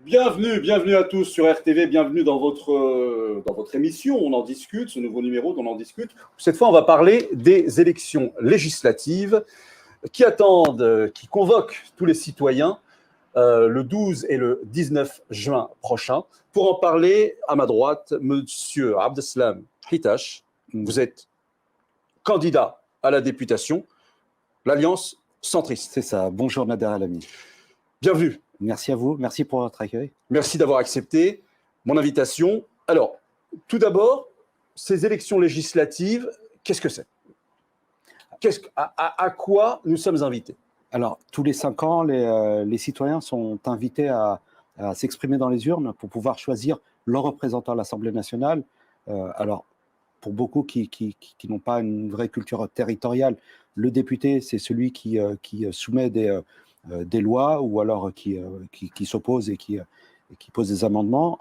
Bienvenue à tous sur RTV, bienvenue dans votre émission, on en discute, ce nouveau numéro d'On en discute. Cette fois, on va parler des élections législatives qui convoquent tous les citoyens le 12 et le 19 juin prochain. Pour en parler, à ma droite, Monsieur Abdeslam Hitache, vous êtes candidat à la députation, l'Alliance centriste. C'est ça, bonjour Nader Alami. Bienvenue. Merci à vous, merci pour votre accueil. Merci d'avoir accepté mon invitation. Alors, tout d'abord, ces élections législatives, qu'est-ce que c'est ? À quoi nous sommes invités ? Alors, tous les 5 ans, les citoyens sont invités à s'exprimer dans les urnes pour pouvoir choisir leur représentant à l'Assemblée nationale. Alors, pour beaucoup qui n'ont pas une vraie culture territoriale, le député, c'est celui qui soumet des lois ou alors qui s'oppose et qui pose des amendements.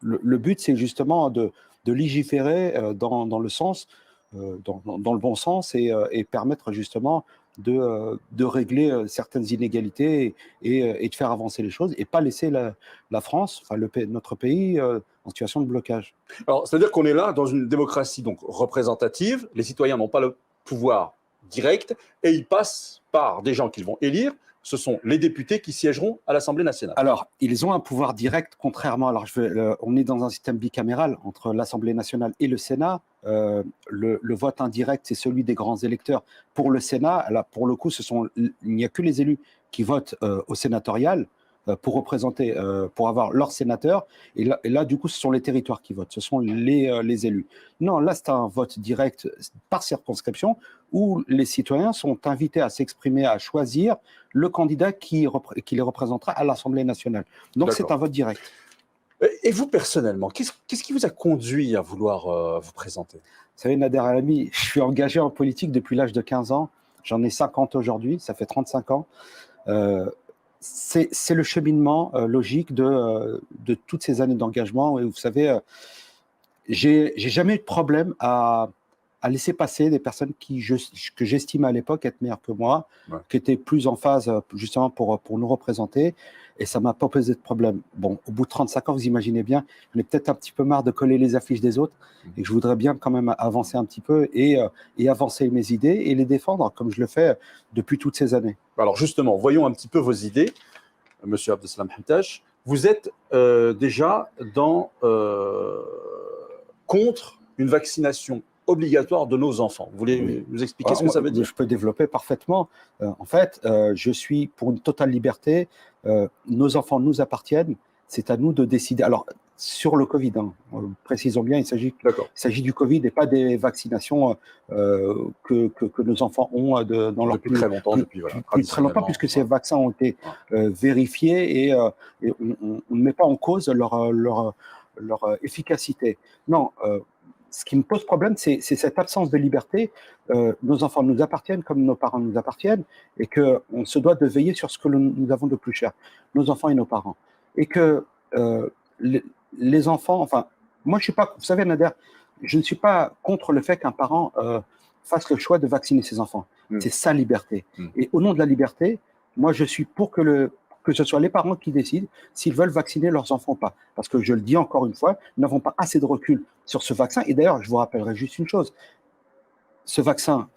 Le but, c'est justement de légiférer dans le sens, dans le bon sens et permettre justement de régler certaines inégalités et de faire avancer les choses et pas laisser la France, enfin notre pays, en situation de blocage. Alors, c'est-à-dire qu'on est là dans une démocratie donc représentative, les citoyens n'ont pas le pouvoir direct et ils passent par des gens qu'ils vont élire. Ce sont les députés qui siégeront à l'Assemblée nationale. Alors, ils ont un pouvoir direct, contrairement. Alors, on est dans un système bicaméral entre l'Assemblée nationale et le Sénat. Le vote indirect, c'est celui des grands électeurs. Pour le Sénat, là, pour le coup, il n'y a que les élus qui votent au sénatorial pour représenter, pour avoir leur sénateur. Et là, du coup, ce sont les territoires qui votent, ce sont les élus. Non, là, c'est un vote direct par circonscription où les citoyens sont invités à s'exprimer, à choisir le candidat qui les représentera à l'Assemblée nationale. Donc, c'est un vote direct. Et vous, personnellement, qu'est-ce qui vous a conduit à vouloir vous présenter ? Vous savez, Nader Alami, je suis engagé en politique depuis l'âge de 15 ans. J'en ai 50 aujourd'hui, ça fait 35 ans. C'est le cheminement logique de toutes ces années d'engagement. Et vous savez, j'ai jamais eu de problème à laisser passer des personnes que j'estime à l'époque être meilleures que moi, qui étaient plus en phase justement pour nous représenter. Et ça ne m'a pas posé de problème. Bon, au bout de 35 ans, vous imaginez bien, j'en ai peut-être un petit peu marre de coller les affiches des autres et que je voudrais bien quand même avancer un petit peu et avancer mes idées et les défendre comme je le fais depuis toutes ces années. Alors justement, voyons un petit peu vos idées, Monsieur Abdeslam Hitache. Vous êtes déjà contre une vaccination obligatoire de nos enfants. Vous voulez nous expliquer ce que ça veut dire ? Je peux développer parfaitement. En fait, je suis pour une totale liberté. Nos enfants nous appartiennent. C'est à nous de décider. Alors, sur le Covid, précisons bien, il s'agit du Covid et pas des vaccinations que nos enfants ont depuis très longtemps. Depuis très longtemps, puisque ces vaccins ont été vérifiés et on ne met pas en cause leur efficacité. Non. Ce qui me pose problème, c'est cette absence de liberté. Nos enfants nous appartiennent comme nos parents nous appartiennent et qu'on se doit de veiller sur ce que nous avons de plus cher, nos enfants et nos parents. Et que les enfants, enfin, moi je suis pas, vous savez Nader, je ne suis pas contre le fait qu'un parent fasse le choix de vacciner ses enfants. C'est sa liberté. Et au nom de la liberté, moi je suis pour que ce soit les parents qui décident s'ils veulent vacciner leurs enfants ou pas. Parce que je le dis encore une fois, nous n'avons pas assez de recul sur ce vaccin. Et d'ailleurs, je vous rappellerai juste une chose. Ce vaccin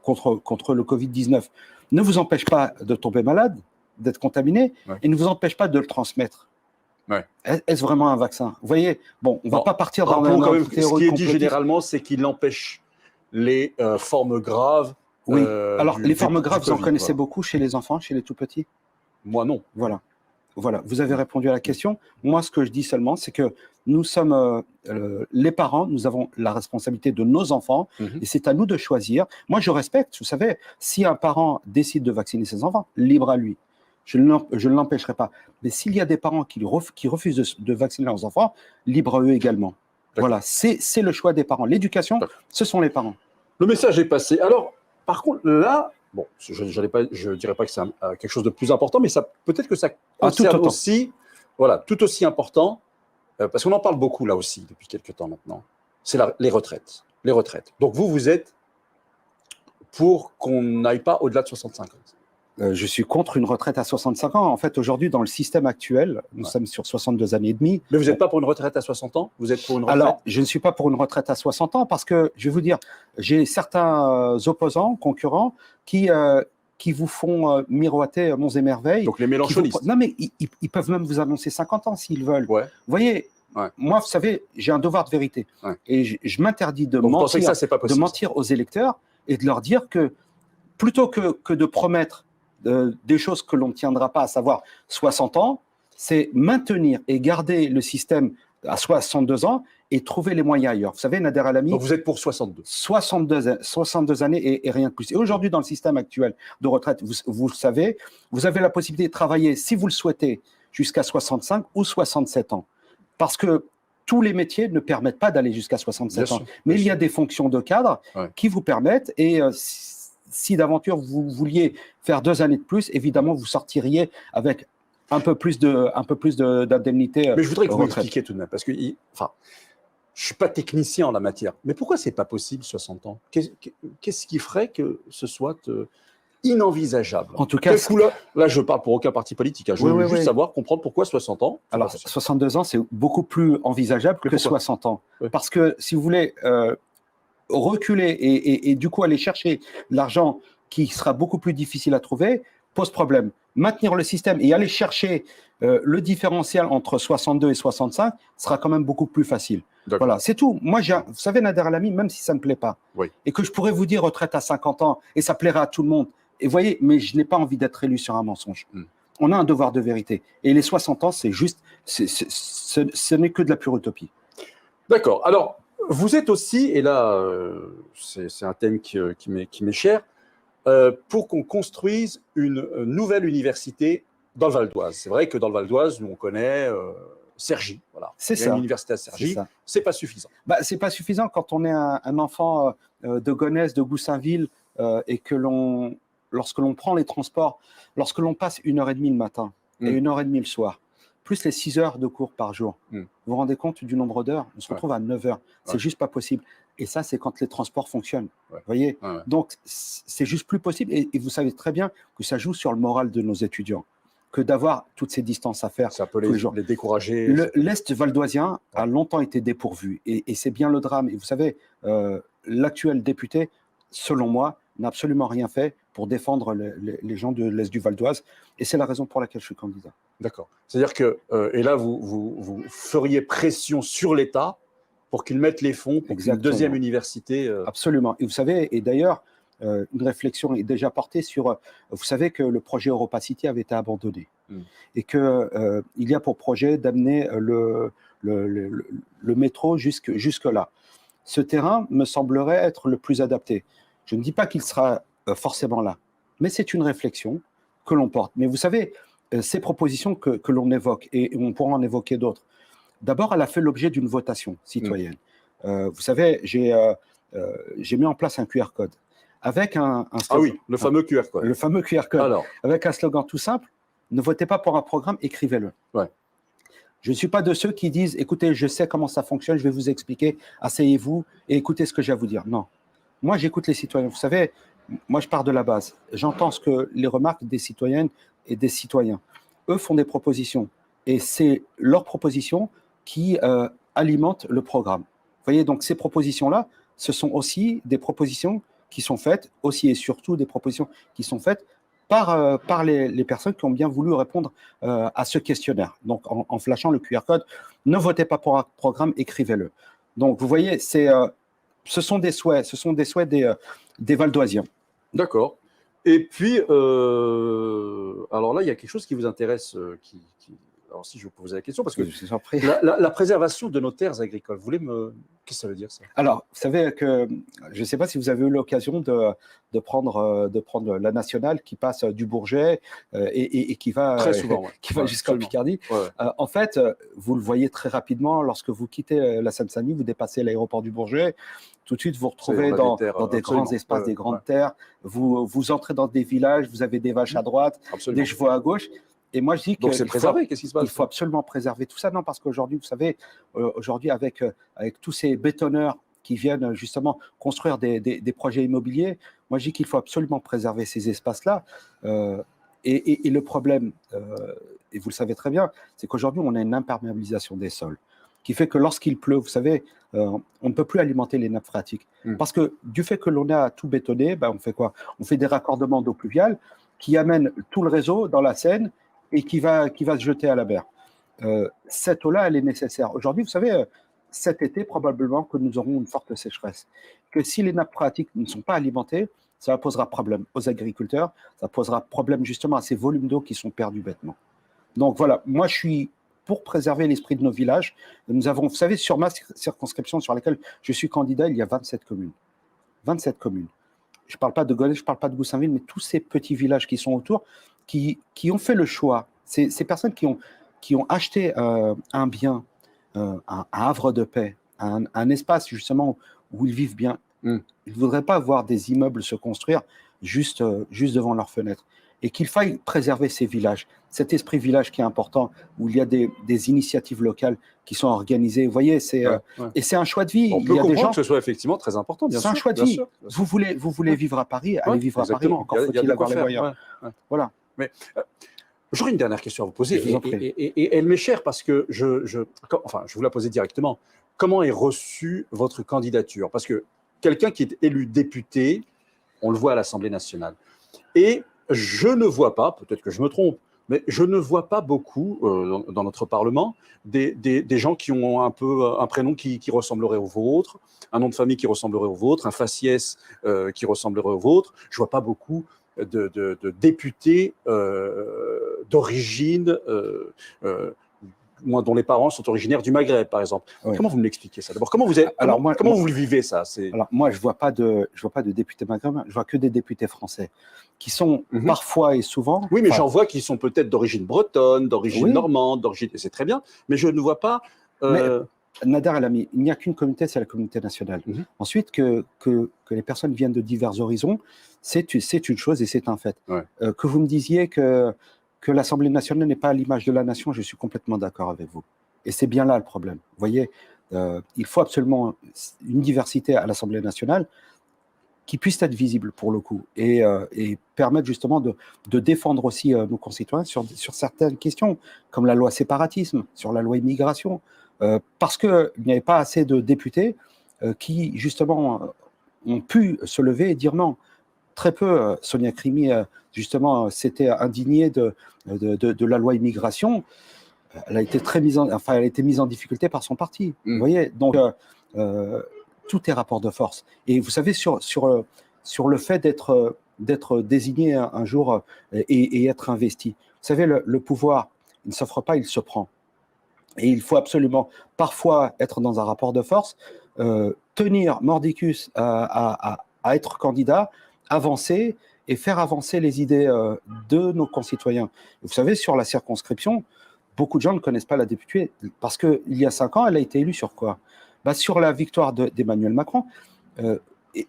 contre le Covid-19 ne vous empêche pas de tomber malade, d'être contaminé, et ne vous empêche pas de le transmettre. Est-ce vraiment un vaccin ? Vous voyez, bon, on ne va pas partir dans quand même, ce qui est dit généralement, c'est qu'il empêche les formes graves. Oui, alors les formes graves, vous en connaissez beaucoup chez les enfants, chez les tout-petits ? Moi, non. Voilà, vous avez répondu à la question. Moi, ce que je dis seulement, c'est que nous sommes les parents, nous avons la responsabilité de nos enfants et c'est à nous de choisir. Moi, je respecte, vous savez, si un parent décide de vacciner ses enfants, libre à lui. Je ne l'empêcherai pas. Mais s'il y a des parents qui refusent de vacciner leurs enfants, libre à eux également. Voilà, c'est le choix des parents. L'éducation, ce sont les parents. Le message est passé. Alors, par contre, là, bon, je ne dirais pas que c'est quelque chose de plus important, mais peut-être que ça concerne aussi, voilà, tout aussi important, parce qu'on en parle beaucoup là aussi depuis quelques temps maintenant, c'est les retraites. Les retraites. Donc vous êtes pour qu'on n'aille pas au-delà de 65 ans. Je suis contre une retraite à 65 ans. En fait, aujourd'hui, dans le système actuel, nous sommes sur 62 années et demie. Mais vous n'êtes pas pour une retraite à 60 ans? Vous êtes pour une retraite? Alors, je ne suis pas pour une retraite à 60 ans parce que, je vais vous dire, j'ai certains opposants, concurrents, qui vous font miroiter monts et merveilles. Donc les mélenchonistes. Non, mais ils peuvent même vous annoncer 50 ans s'ils veulent. Ouais. Vous voyez, moi, vous savez, j'ai un devoir de vérité. Et je m'interdis de mentir aux électeurs et de leur dire que plutôt que de promettre des choses que l'on ne tiendra pas, à savoir 60 ans, c'est maintenir et garder le système à 62 ans et trouver les moyens ailleurs. Vous savez, Nader El-Ami… Donc vous êtes pour 62 ? 62 années et rien de plus. Et aujourd'hui, dans le système actuel de retraite, vous le savez, vous avez la possibilité de travailler, si vous le souhaitez, jusqu'à 65 ou 67 ans. Parce que tous les métiers ne permettent pas d'aller jusqu'à 67 ans. Mais il y a des fonctions de cadre qui vous permettent, et si d'aventure vous vouliez faire 2 années de plus, évidemment, vous sortiriez avec un peu plus d'indemnité. Mais je voudrais que vous m'expliquiez tout de même, parce que je ne suis pas technicien en la matière, mais pourquoi ce n'est pas possible 60 ans? Qu'est-ce qui ferait que ce soit inenvisageable? En tout cas, là, je ne parle pour aucun parti politique, je veux juste savoir, comprendre pourquoi 60 ans. Alors, 62 ans, c'est beaucoup plus envisageable que 60 ans. Parce que, si vous voulez… reculer et du coup aller chercher l'argent qui sera beaucoup plus difficile à trouver pose problème. Maintenir le système et aller chercher le différentiel entre 62 et 65 sera quand même beaucoup plus facile. Voilà, c'est tout. Moi, vous savez, Nader El-Ami, même si ça ne me plaît pas, et que je pourrais vous dire retraite à 50 ans et ça plairait à tout le monde, et voyez, mais je n'ai pas envie d'être élu sur un mensonge. On a un devoir de vérité. Et les 60 ans, c'est juste, ce n'est que de la pure utopie. D'accord. Alors, vous êtes aussi, et là, c'est un thème qui m'est cher, pour qu'on construise une nouvelle université dans le Val d'Oise. C'est vrai que dans le Val d'Oise, nous, on connaît Cergy. Voilà. C'est ça. Il y a une université à Cergy. C'est pas suffisant. C'est pas suffisant quand on est un enfant de Gonesse, de Goussainville, et que lorsque l'on prend les transports, lorsque l'on passe 1h30 le matin et 1h30 le soir, plus les 6 heures de cours par jour. Vous vous rendez compte du nombre d'heures? On se retrouve à 9 heures. C'est juste pas possible. Et ça, c'est quand les transports fonctionnent. Vous voyez? Donc, c'est juste plus possible. Et vous savez très bien que ça joue sur le moral de nos étudiants, que d'avoir toutes ces distances à faire ça peut tous les jours. Les décourager. L'Est valdoisien a longtemps été dépourvu. Et c'est bien le drame. Et vous savez, l'actuel député, selon moi, n'a absolument rien fait pour défendre les gens de l'Est du Val d'Oise. Et c'est la raison pour laquelle je suis candidat. D'accord. C'est-à-dire que, et là, vous feriez pression sur l'État pour qu'il mette les fonds pour une deuxième université. Absolument. Et vous savez, et d'ailleurs, une réflexion est déjà portée sur… Vous savez que le projet Europa City avait été abandonné. Et qu'il y a pour projet d'amener le métro jusque-là. Ce terrain me semblerait être le plus adapté. Je ne dis pas qu'il sera forcément là, mais c'est une réflexion que l'on porte. Mais vous savez, ces propositions que l'on évoque, et on pourra en évoquer d'autres, d'abord, elle a fait l'objet d'une votation citoyenne. Vous savez, j'ai mis en place un QR code avec un slogan. Ah oui, le fameux QR code. Le fameux QR code. Alors. Avec un slogan tout simple: ne votez pas pour un programme, écrivez-le. Je ne suis pas de ceux qui disent « écoutez, je sais comment ça fonctionne, je vais vous expliquer, asseyez-vous et écoutez ce que j'ai à vous dire ». Non. Moi, j'écoute les citoyens. Vous savez, moi, je pars de la base. J'entends les remarques des citoyennes et des citoyens. Eux font des propositions. Et c'est leurs propositions qui alimentent le programme. Vous voyez, donc ces propositions-là, ce sont aussi des propositions qui sont faites, aussi et surtout des propositions qui sont faites par les personnes qui ont bien voulu répondre à ce questionnaire. Donc, en flashant le QR code, ne votez pas pour un programme, écrivez-le. Donc, vous voyez, ce sont des souhaits des Valdoisiens. D'accord. Et puis, alors là, il y a quelque chose qui vous intéresse, alors si je vous posais la question, parce que la préservation de nos terres agricoles, qu'est-ce que ça veut dire ça? Alors, vous savez que, je ne sais pas si vous avez eu l'occasion de prendre la nationale qui passe du Bourget et qui va, très souvent, qui va jusqu'en Picardie. En fait, vous le voyez très rapidement, lorsque vous quittez la Seine-Saint-Denis, vous dépassez l'aéroport du Bourget, tout de suite vous retrouvez dans des grands espaces, des grandes terres, vous entrez dans des villages, vous avez des vaches à droite, des chevaux à gauche. Et moi, je dis donc c'est préservé, qu'est-ce qui se passe? Il faut absolument préserver tout ça. Non, parce qu'aujourd'hui, vous savez, avec tous ces bétonneurs qui viennent justement construire des projets immobiliers. Moi, je dis qu'il faut absolument préserver ces espaces-là. Et le problème, et vous le savez très bien, c'est qu'aujourd'hui, on a une imperméabilisation des sols, qui fait que lorsqu'il pleut, vous savez, on ne peut plus alimenter les nappes phréatiques. Parce que du fait que l'on a tout bétonné, on fait quoi? On fait des raccordements d'eau pluviale qui amènent tout le réseau dans la Seine et qui va se jeter à la mer. Cette eau-là, elle est nécessaire. Aujourd'hui, vous savez, cet été, probablement que nous aurons une forte sécheresse. Que si les nappes phréatiques ne sont pas alimentées, ça posera problème aux agriculteurs, ça posera problème justement à ces volumes d'eau qui sont perdus bêtement. Donc voilà, moi je suis pour préserver l'esprit de nos villages. Nous avons, vous savez, sur ma circonscription sur laquelle je suis candidat, il y a 27 communes. 27 communes. Je ne parle pas de Gonesse, je ne parle pas de Goussainville, mais tous ces petits villages qui sont autour, qui ont fait le choix. Ces personnes qui ont acheté un bien, un havre de paix, un espace justement où ils vivent bien. Ils ne voudraient pas voir des immeubles se construire juste devant leurs fenêtres. Et qu'il faille préserver ces villages, cet esprit village qui est important, où il y a des initiatives locales qui sont organisées. Vous voyez, et c'est un choix de vie. On peut comprendre que ce soit effectivement très important, bien sûr. C'est un choix de vie. Vous voulez vivre à Paris, allez vivre à Paris. Encore faut-il avoir les moyens. Voilà. Mais j'aurais une dernière question à vous poser, et elle m'est chère parce que je vous la poser directement. Comment est reçue votre candidature? Parce que quelqu'un qui est élu député, on le voit à l'Assemblée nationale. Et je ne vois pas, peut-être que je me trompe, mais je ne vois pas beaucoup dans notre Parlement des gens qui ont un peu un prénom qui ressemblerait au vôtre, un nom de famille qui ressemblerait au vôtre, un faciès qui ressemblerait au vôtre. Je ne vois pas beaucoup de députés d'origine dont les parents sont originaires du Maghreb, par exemple. Oui. Comment vous me l'expliquez ça? D'abord, comment vous le vivez ça? Alors moi, je vois pas de députés maghrébins, je vois que des députés français qui sont parfois et souvent. Oui, mais j'en vois qui sont peut-être d'origine bretonne, d'origine normande, d'origine. C'est très bien, mais je ne vois pas. Nader El-Ami, il n'y a qu'une communauté, c'est la communauté nationale. Ensuite, que les personnes viennent de divers horizons, c'est une chose et c'est un fait. Ouais. Que vous me disiez que l'Assemblée nationale n'est pas à l'image de la nation, je suis complètement d'accord avec vous. Et c'est bien là le problème. Vous voyez, il faut absolument une diversité à l'Assemblée nationale qui puisse être visible pour le coup et permettre justement de défendre aussi nos concitoyens sur certaines questions, comme la loi séparatisme, sur la loi immigration, parce qu'il n'y avait pas assez de députés qui justement ont pu se lever et dire non. Très peu, Sonia Crimi, justement, s'était indignée de la loi immigration. Elle a été elle a été mise en difficulté par son parti. Vous voyez, donc tout est rapport de force. Et vous savez, sur le fait d'être désigné un jour et être investi, vous savez, le pouvoir, il ne s'offre pas, il se prend. Et il faut absolument, parfois, être dans un rapport de force, tenir mordicus à être candidat, avancer et faire avancer les idées de nos concitoyens. Vous savez, sur la circonscription, beaucoup de gens ne connaissent pas la députée parce qu'il y a 5 ans, elle a été élue sur quoi? Sur la victoire d'Emmanuel Macron.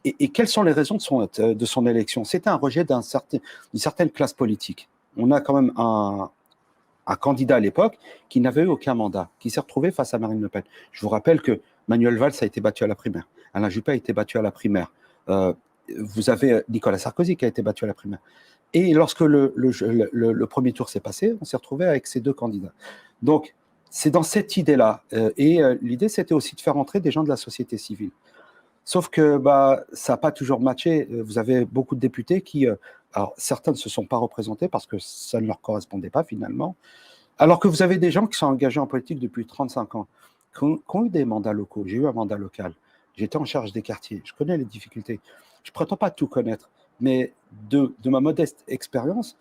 Et quelles sont les raisons de son élection? C'était un rejet d'une certaine classe politique. On a quand même un candidat à l'époque qui n'avait eu aucun mandat, qui s'est retrouvé face à Marine Le Pen. Je vous rappelle que Manuel Valls a été battu à la primaire. Alain Juppé a été battu à la primaire. Vous avez Nicolas Sarkozy qui a été battu à la primaire. Et lorsque le premier tour s'est passé, on s'est retrouvé avec ces deux candidats. Donc, c'est dans cette idée-là. Et l'idée, c'était aussi de faire entrer des gens de la société civile. Sauf que ça n'a pas toujours matché. Vous avez beaucoup de députés qui, alors certains ne se sont pas représentés parce que ça ne leur correspondait pas finalement. Alors que vous avez des gens qui sont engagés en politique depuis 35 ans, qui ont eu des mandats locaux. J'ai eu un mandat local. J'étais en charge des quartiers. Je connais les difficultés. Je ne prétends pas tout connaître, mais de ma modeste expérience,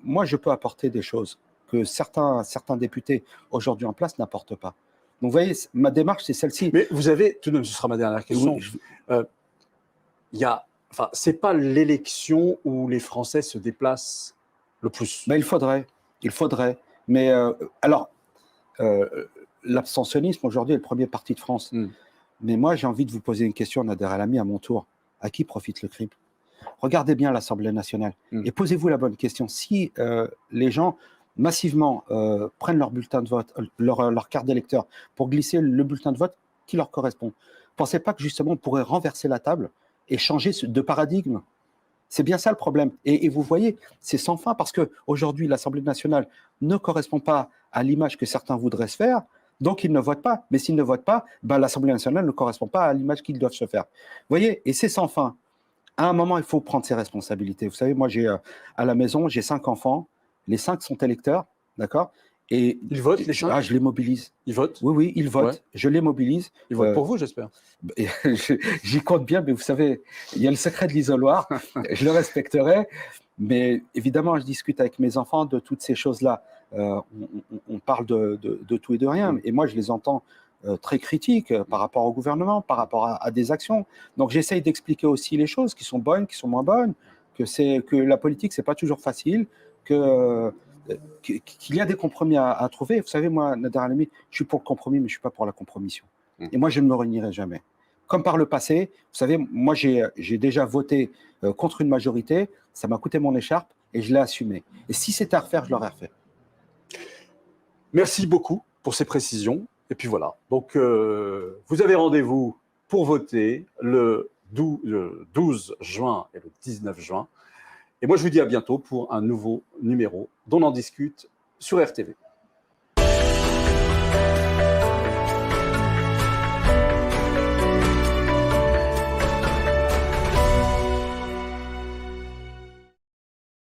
moi, je peux apporter des choses que certains députés aujourd'hui en place n'apportent pas. Donc, vous voyez, ma démarche, c'est celle-ci. Mais vous avez, tout de même, ce sera ma dernière question, c'est pas l'élection où les Français se déplacent le plus. Il faudrait. Mais l'abstentionnisme, aujourd'hui, est le premier parti de France. Mais moi, j'ai envie de vous poser une question, Nader El-Ami, à mon tour. À qui profite le crime? Regardez bien l'Assemblée nationale et posez-vous la bonne question. Si les gens massivement prennent leur bulletin de vote, leur carte d'électeur pour glisser le bulletin de vote qui leur correspond. Pensez pas que justement on pourrait renverser la table et changer de paradigme. C'est bien ça le problème. Et vous voyez, c'est sans fin parce qu'aujourd'hui, l'Assemblée nationale ne correspond pas à l'image que certains voudraient se faire, donc ils ne votent pas. Mais s'ils ne votent pas, ben, l'Assemblée nationale ne correspond pas à l'image qu'ils doivent se faire. Vous voyez, et c'est sans fin. À un moment, il faut prendre ses responsabilités. Vous savez, moi, à la maison, j'ai 5 enfants. Les 5 sont électeurs, d'accord? Et Ils votent, les 5? je les mobilise. Ils votent? Oui, oui, ils votent. Ouais. Je les mobilise. Ils votent pour vous, j'espère. J'y compte bien, mais vous savez, il y a le secret de l'isoloir. Je le respecterai. Mais évidemment, je discute avec mes enfants de toutes ces choses-là. On parle de tout et de rien. Et moi, je les entends très critiques par rapport au gouvernement, par rapport à des actions. Donc, j'essaye d'expliquer aussi les choses qui sont bonnes, qui sont moins bonnes, que la politique, c'est pas toujours facile, qu'il y a des compromis à trouver. Vous savez, moi, Nader Alami, je suis pour le compromis, mais je ne suis pas pour la compromission. Et moi, je ne me renierai jamais. Comme par le passé, vous savez, moi, j'ai déjà voté contre une majorité, ça m'a coûté mon écharpe et je l'ai assumé. Et si c'était à refaire, je l'aurais refait. Merci beaucoup pour ces précisions. Et puis voilà. Donc, vous avez rendez-vous pour voter le 12 juin et le 19 juin. Et moi, je vous dis à bientôt pour un nouveau numéro d'On en discute sur RTV.